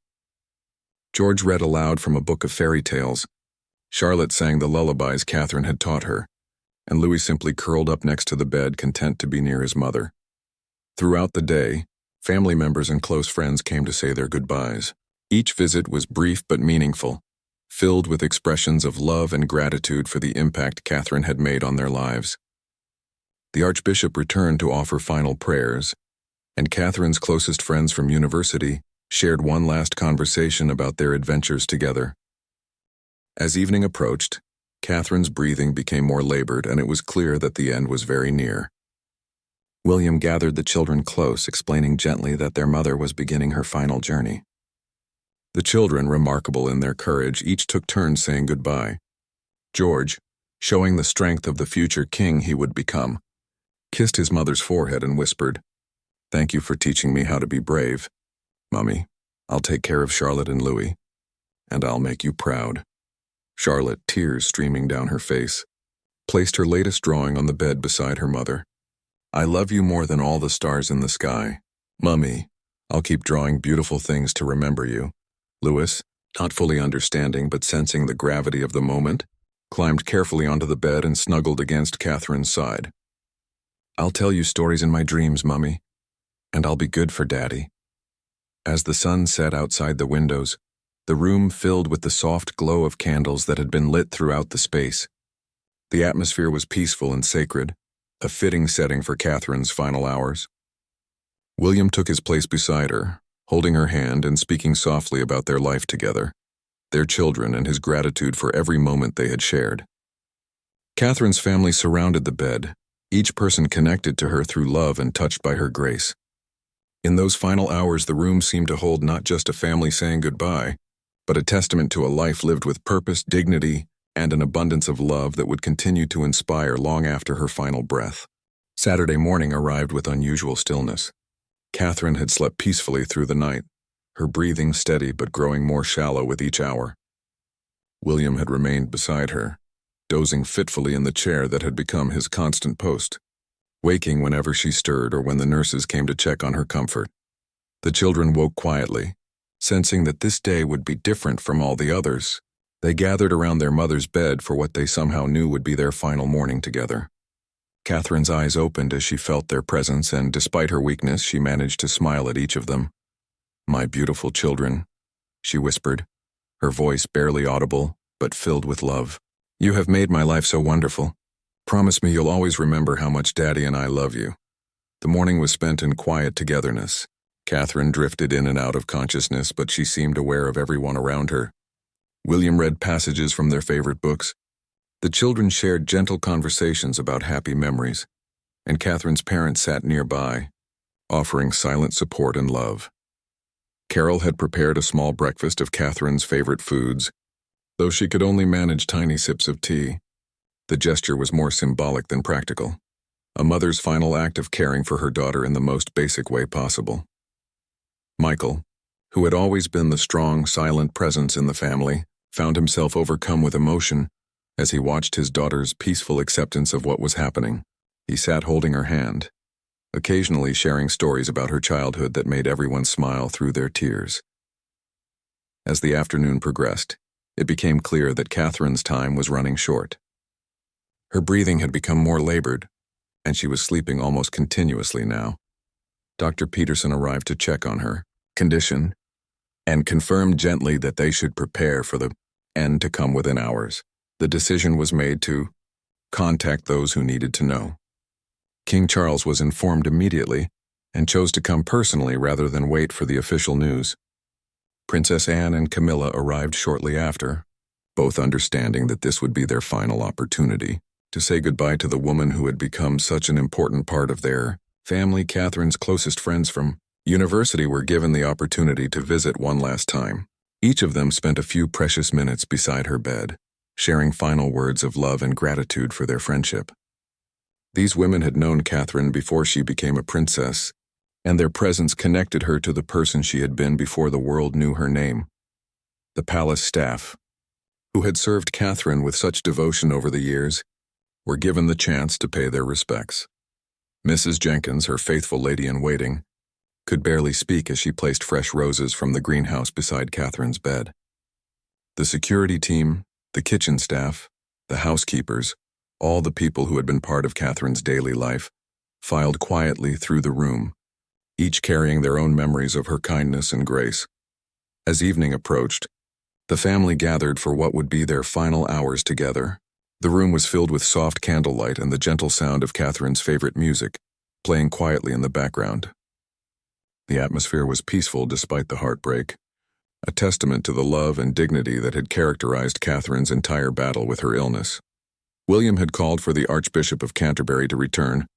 George read aloud from a book of fairy tales. Charlotte sang the lullabies Catherine had taught her, and Louis simply curled up next to the bed, content to be near his mother. Throughout the day, family members and close friends came to say their goodbyes. Each visit was brief but meaningful, filled with expressions of love and gratitude for the impact Catherine had made on their lives. The Archbishop returned to offer final prayers, and Catherine's closest friends from university shared one last conversation about their adventures together. As evening approached, Catherine's breathing became more labored, and it was clear that the end was very near. William gathered the children close, explaining gently that their mother was beginning her final journey. The children, remarkable in their courage, each took turns saying goodbye. George, showing the strength of the future king he would become, kissed his mother's forehead and whispered, "Thank you for teaching me how to be brave. Mummy, I'll take care of Charlotte and Louis, and I'll make you proud." Charlotte, tears streaming down her face, placed her latest drawing on the bed beside her mother. "I love you more than all the stars in the sky. Mummy, I'll keep drawing beautiful things to remember you." Louis, not fully understanding but sensing the gravity of the moment, climbed carefully onto the bed and snuggled against Catherine's side. "I'll tell you stories in my dreams, Mummy, and I'll be good for Daddy." As the sun set outside the windows, the room filled with the soft glow of candles that had been lit throughout the space. The atmosphere was peaceful and sacred, a fitting setting for Catherine's final hours. William took his place beside her, holding her hand and speaking softly about their life together, their children, and his gratitude for every moment they had shared. Catherine's family surrounded the bed, each person connected to her through love and touched by her grace. In those final hours, the room seemed to hold not just a family saying goodbye, but a testament to a life lived with purpose, dignity, and an abundance of love that would continue to inspire long after her final breath. Saturday morning arrived with unusual stillness. Catherine had slept peacefully through the night, her breathing steady but growing more shallow with each hour. William had remained beside her, dozing fitfully in the chair that had become his constant post, waking whenever she stirred or when the nurses came to check on her comfort. The children woke quietly, sensing that this day would be different from all the others. They gathered around their mother's bed for what they somehow knew would be their final morning together. Catherine's eyes opened as she felt their presence, and despite her weakness, she managed to smile at each of them. "My beautiful children," she whispered, her voice barely audible, but filled with love. "You have made my life so wonderful. Promise me you'll always remember how much Daddy and I love you." The morning was spent in quiet togetherness. Catherine drifted in and out of consciousness, but she seemed aware of everyone around her. William read passages from their favorite books. The children shared gentle conversations about happy memories, and Catherine's parents sat nearby, offering silent support and love. Carol had prepared a small breakfast of Catherine's favorite foods, though she could only manage tiny sips of tea. The gesture was more symbolic than practical, a mother's final act of caring for her daughter in the most basic way possible. Michael, who had always been the strong, silent presence in the family, found himself overcome with emotion as he watched his daughter's peaceful acceptance of what was happening. He sat holding her hand, occasionally sharing stories about her childhood that made everyone smile through their tears. As the afternoon progressed, it became clear that Catherine's time was running short. Her breathing had become more labored, and she was sleeping almost continuously now. Dr. Peterson arrived to check on her condition and confirmed gently that they should prepare for the end to come within hours. The decision was made to contact those who needed to know. King Charles was informed immediately and chose to come personally rather than wait for the official news. Princess Anne and Camilla arrived shortly after, both understanding that this would be their final opportunity to say goodbye to the woman who had become such an important part of their family. Catherine's closest friends from university were given the opportunity to visit one last time. Each of them spent a few precious minutes beside her bed, sharing final words of love and gratitude for their friendship. These women had known Catherine before she became a princess, and their presence connected her to the person she had been before the world knew her name. The palace staff, who had served Catherine with such devotion over the years, were given the chance to pay their respects. Mrs. Jenkins, her faithful lady-in-waiting, could barely speak as she placed fresh roses from the greenhouse beside Catherine's bed. The security team, the kitchen staff, the housekeepers, all the people who had been part of Catherine's daily life, filed quietly through the room, each carrying their own memories of her kindness and grace. As evening approached, the family gathered for what would be their final hours together. The room was filled with soft candlelight and the gentle sound of Catherine's favorite music, playing quietly in the background. The atmosphere was peaceful despite the heartbreak, a testament to the love and dignity that had characterized Catherine's entire battle with her illness. William had called for the Archbishop of Canterbury to return,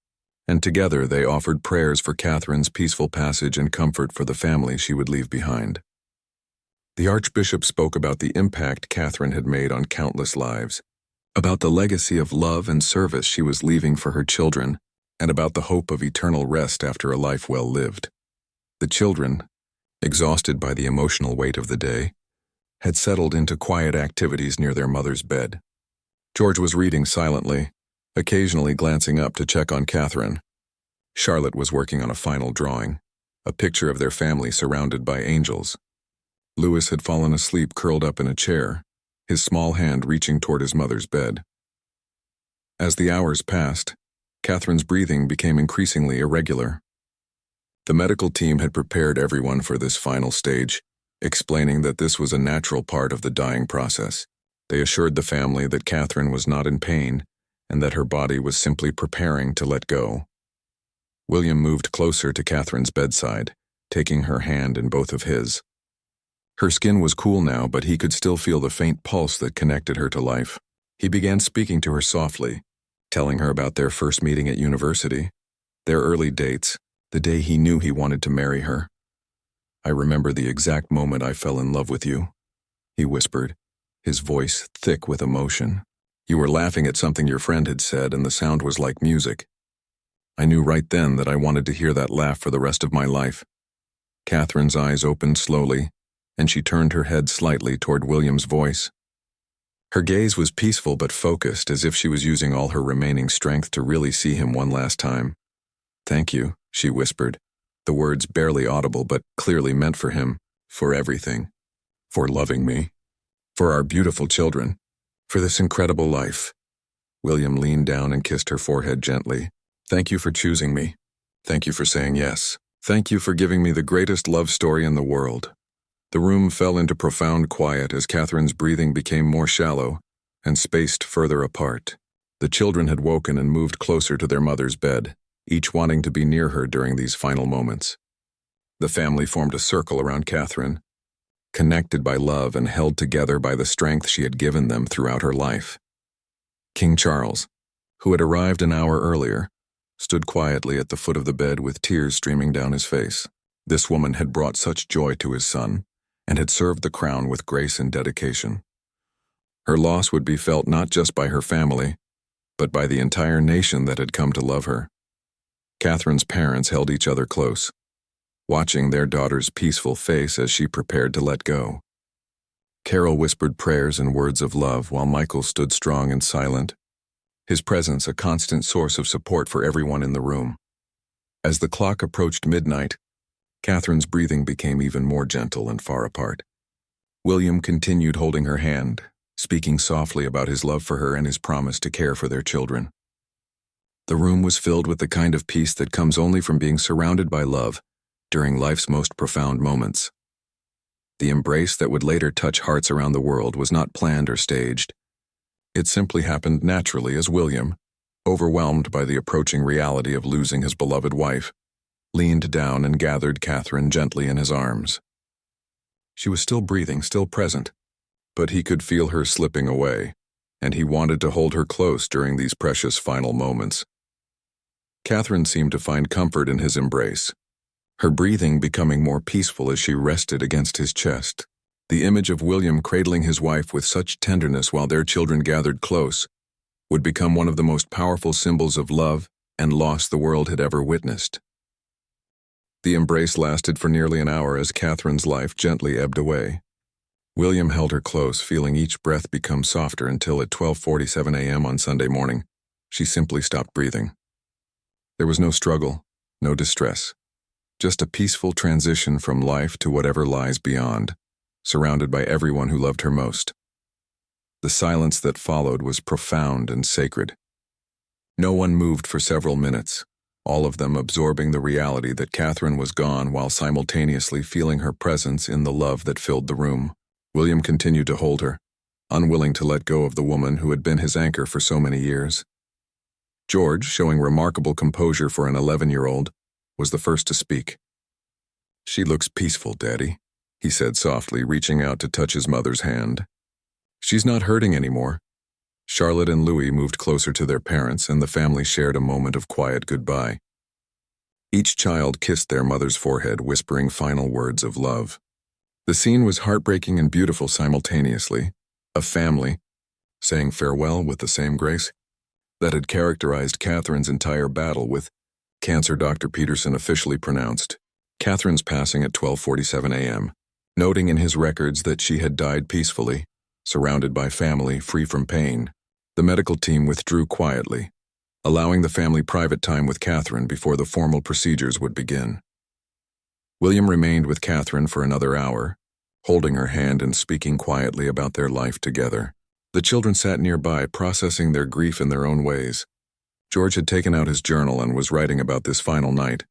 and together they offered prayers for Catherine's peaceful passage and comfort for the family she would leave behind. The Archbishop spoke about the impact Catherine had made on countless lives, about the legacy of love and service she was leaving for her children, and about the hope of eternal rest after a life well lived. The children, exhausted by the emotional weight of the day, had settled into quiet activities near their mother's bed. George was reading silently, occasionally glancing up to check on Catherine. Charlotte was working on a final drawing, a picture of their family surrounded by angels. Louis had fallen asleep curled up in a chair, his small hand reaching toward his mother's bed. As the hours passed, Catherine's breathing became increasingly irregular. The medical team had prepared everyone for this final stage, explaining that this was a natural part of the dying process. They assured the family that Catherine was not in pain and that her body was simply preparing to let go. William moved closer to Catherine's bedside, taking her hand in both of his. Her skin was cool now, but he could still feel the faint pulse that connected her to life. He began speaking to her softly, telling her about their first meeting at university, their early dates, the day he knew he wanted to marry her. "I remember the exact moment I fell in love with you," he whispered, his voice thick with emotion. "You were laughing at something your friend had said, and the sound was like music. I knew right then that I wanted to hear that laugh for the rest of my life." Catherine's eyes opened slowly, and she turned her head slightly toward William's voice. Her gaze was peaceful but focused, as if she was using all her remaining strength to really see him one last time. "Thank you," she whispered, the words barely audible but clearly meant for him, "for everything. For loving me. For our beautiful children. For this incredible life." William leaned down and kissed her forehead gently. "Thank you for choosing me. Thank you for saying yes. Thank you for giving me the greatest love story in the world." The room fell into profound quiet as Catherine's breathing became more shallow and spaced further apart. The children had woken and moved closer to their mother's bed, each wanting to be near her during these final moments. The family formed a circle around Catherine, connected by love and held together by the strength she had given them throughout her life. King Charles, who had arrived an hour earlier, stood quietly at the foot of the bed with tears streaming down his face. This woman had brought such joy to his son, and had served the crown with grace and dedication. Her loss would be felt not just by her family, but by the entire nation that had come to love her. Catherine's parents held each other close, watching their daughter's peaceful face as she prepared to let go. Carol whispered prayers and words of love while Michael stood strong and silent, his presence a constant source of support for everyone in the room. As the clock approached midnight, Catherine's breathing became even more gentle and far apart. William continued holding her hand, speaking softly about his love for her and his promise to care for their children. The room was filled with the kind of peace that comes only from being surrounded by love during life's most profound moments. The embrace that would later touch hearts around the world was not planned or staged. It simply happened naturally as William, overwhelmed by the approaching reality of losing his beloved wife, leaned down and gathered Catherine gently in his arms. She was still breathing, still present, but he could feel her slipping away, and he wanted to hold her close during these precious final moments. Catherine seemed to find comfort in his embrace, her breathing becoming more peaceful as she rested against his chest. The image of William cradling his wife with such tenderness while their children gathered close would become one of the most powerful symbols of love and loss the world had ever witnessed. The embrace lasted for nearly an hour as Catherine's life gently ebbed away. William held her close, feeling each breath become softer until at 12:47 a.m. on Sunday morning, she simply stopped breathing. There was no struggle, no distress, just a peaceful transition from life to whatever lies beyond, surrounded by everyone who loved her most. The silence that followed was profound and sacred. No one moved for several minutes, all of them absorbing the reality that Catherine was gone while simultaneously feeling her presence in the love that filled the room. William continued to hold her, unwilling to let go of the woman who had been his anchor for so many years. George, showing remarkable composure for an 11-year-old, was the first to speak. "She looks peaceful, Daddy," he said softly, reaching out to touch his mother's hand. "She's not hurting anymore." Charlotte and Louis moved closer to their parents, and the family shared a moment of quiet goodbye. Each child kissed their mother's forehead, whispering final words of love. The scene was heartbreaking and beautiful simultaneously, a family saying farewell with the same grace that had characterized Catherine's entire battle with cancer. Dr. Peterson officially pronounced Catherine's passing at 12:47 a.m., noting in his records that she had died peacefully, surrounded by family, free from pain. The medical team withdrew quietly, allowing the family private time with Catherine before the formal procedures would begin. William remained with Catherine for another hour, holding her hand and speaking quietly about their life together. The children sat nearby, processing their grief in their own ways. George had taken out his journal and was writing about this final night,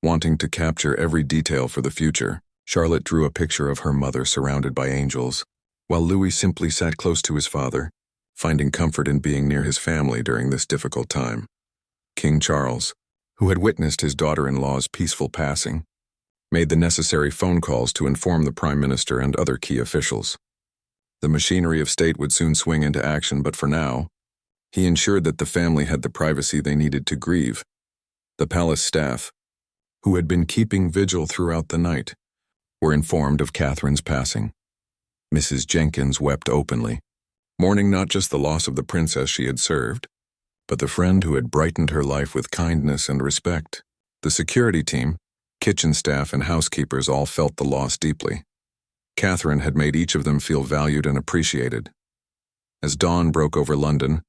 wanting to capture every detail for the future. Charlotte drew a picture of her mother surrounded by angels, while Louis simply sat close to his father, finding comfort in being near his family during this difficult time. King Charles, who had witnessed his daughter-in-law's peaceful passing, made the necessary phone calls to inform the Prime Minister and other key officials. The machinery of state would soon swing into action, but for now, He ensured that the family had the privacy they needed to grieve. The palace staff, who had been keeping vigil throughout the night, were informed of Catherine's passing. Mrs. Jenkins wept openly, mourning not just the loss of the princess she had served, but the friend who had brightened her life with kindness and respect. The security team, kitchen staff, and housekeepers all felt the loss deeply. Catherine had made each of them feel valued and appreciated. As dawn broke over London,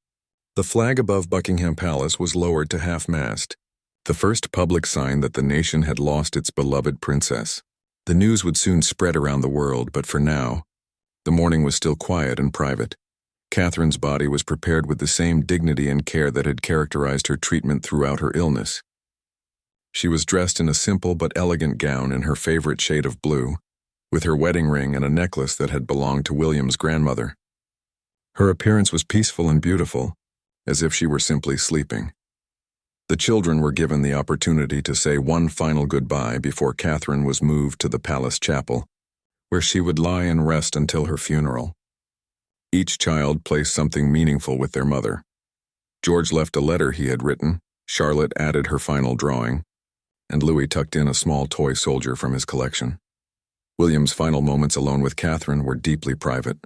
the flag above Buckingham Palace was lowered to half-mast, the first public sign that the nation had lost its beloved princess. The news would soon spread around the world, but for now, the mourning was still quiet and private. Catherine's body was prepared with the same dignity and care that had characterized her treatment throughout her illness. She was dressed in a simple but elegant gown in her favorite shade of blue, with her wedding ring and a necklace that had belonged to William's grandmother. Her appearance was peaceful and beautiful, as if she were simply sleeping. The children were given the opportunity to say one final goodbye before Catherine was moved to the palace chapel, where she would lie and rest until her funeral. Each child placed something meaningful with their mother. George left a letter he had written, Charlotte added her final drawing, and Louis tucked in a small toy soldier from his collection. William's final moments alone with Catherine were deeply private.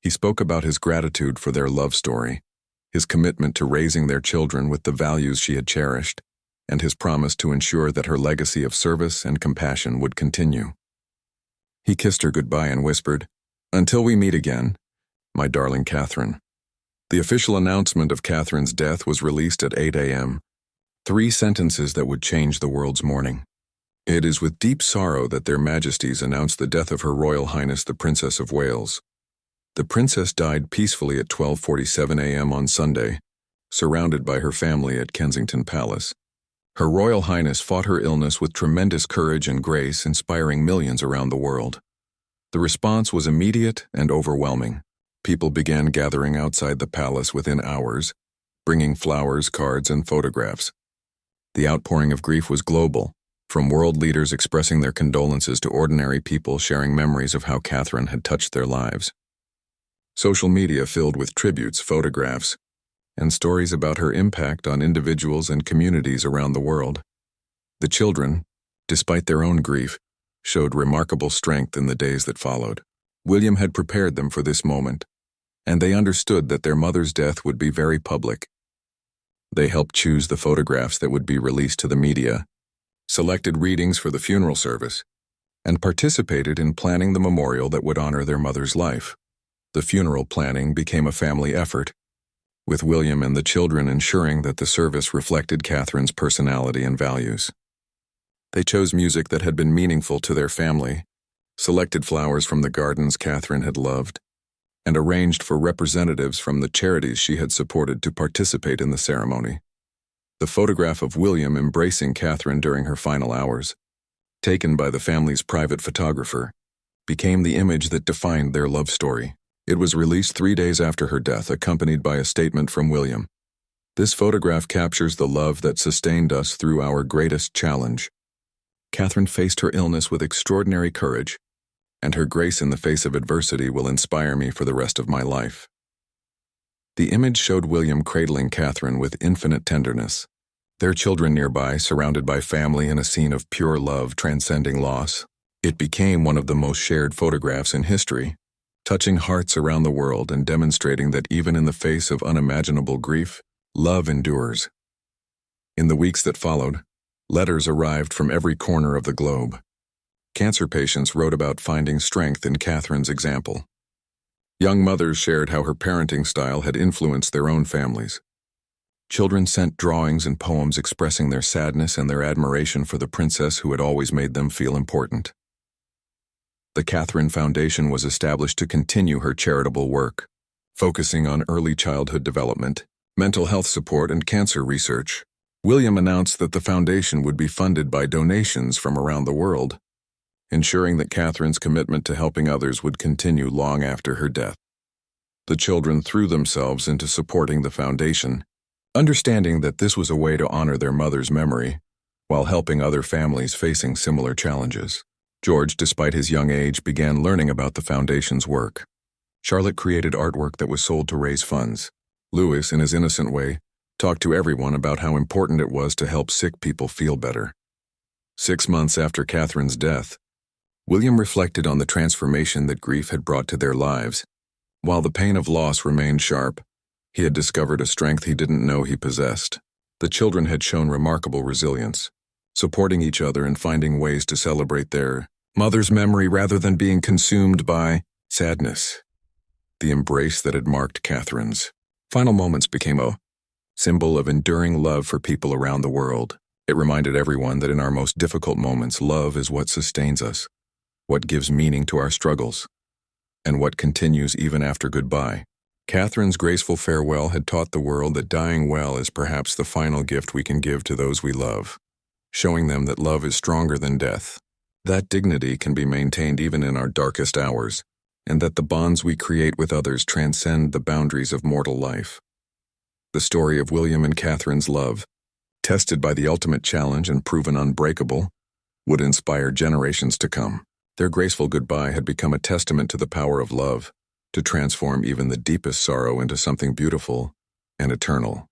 He spoke about his gratitude for their love story, his commitment to raising their children with the values she had cherished, and his promise to ensure that her legacy of service and compassion would continue. He kissed her goodbye and whispered, "Until we meet again, my darling Catherine." The official announcement of Catherine's death was released at 8 a.m., 3 sentences that would change the world's mourning. "It is with deep sorrow that their majesties announce the death of Her Royal Highness the Princess of Wales. The princess died peacefully at 12:47 a.m. on Sunday, surrounded by her family at Kensington Palace. Her Royal Highness fought her illness with tremendous courage and grace, inspiring millions around the world. The response was immediate and overwhelming. People began gathering outside the palace within hours, bringing flowers, cards, and photographs. The outpouring of grief was global, from world leaders expressing their condolences to ordinary people sharing memories of how Catherine had touched their lives. Social media filled with tributes, photographs, and stories about her impact on individuals and communities around the world. The children, despite their own grief, showed remarkable strength in the days that followed. William had prepared them for this moment, and they understood that their mother's death would be very public. They helped choose the photographs that would be released to the media, selected readings for the funeral service, and participated in planning the memorial that would honor their mother's life. The funeral planning became a family effort, with William and the children ensuring that the service reflected Catherine's personality and values. They chose music that had been meaningful to their family, selected flowers from the gardens Catherine had loved, and arranged for representatives from the charities she had supported to participate in the ceremony. The photograph of William embracing Catherine during her final hours, taken by the family's private photographer, became the image that defined their love story. It was released 3 days after her death, accompanied by a statement from William. "This photograph captures the love that sustained us through our greatest challenge. Catherine faced her illness with extraordinary courage, and her grace in the face of adversity will inspire me for the rest of my life." The image showed William cradling Catherine with infinite tenderness, their children nearby, surrounded by family in a scene of pure love transcending loss. It became one of the most shared photographs in history, touching hearts around the world and demonstrating that even in the face of unimaginable grief, love endures. In the weeks that followed, letters arrived from every corner of the globe. Cancer patients wrote about finding strength in Catherine's example. Young mothers shared how her parenting style had influenced their own families. Children sent drawings and poems expressing their sadness and their admiration for the princess who had always made them feel important. The Catherine Foundation was established to continue her charitable work, focusing on early childhood development, mental health support, and cancer research. William announced that the foundation would be funded by donations from around the world, ensuring that Catherine's commitment to helping others would continue long after her death. The children threw themselves into supporting the foundation, understanding that this was a way to honor their mother's memory, while helping other families facing similar challenges. George, despite his young age, began learning about the foundation's work. Charlotte created artwork that was sold to raise funds. Louis, in his innocent way, talked to everyone about how important it was to help sick people feel better. 6 months after Catherine's death, William reflected on the transformation that grief had brought to their lives. While the pain of loss remained sharp, he had discovered a strength he didn't know he possessed. The children had shown remarkable resilience, supporting each other and finding ways to celebrate their mother's memory rather than being consumed by sadness. The embrace that had marked Catherine's final moments became a symbol of enduring love for people around the world. It reminded everyone that in our most difficult moments, love is what sustains us, what gives meaning to our struggles, and what continues even after goodbye. Catherine's graceful farewell had taught the world that dying well is perhaps the final gift we can give to those we love, showing them that love is stronger than death. That dignity can be maintained even in our darkest hours, and that the bonds we create with others transcend the boundaries of mortal life. The story of William and Catherine's love, tested by the ultimate challenge and proven unbreakable, would inspire generations to come. Their graceful goodbye had become a testament to the power of love, to transform even the deepest sorrow into something beautiful and eternal.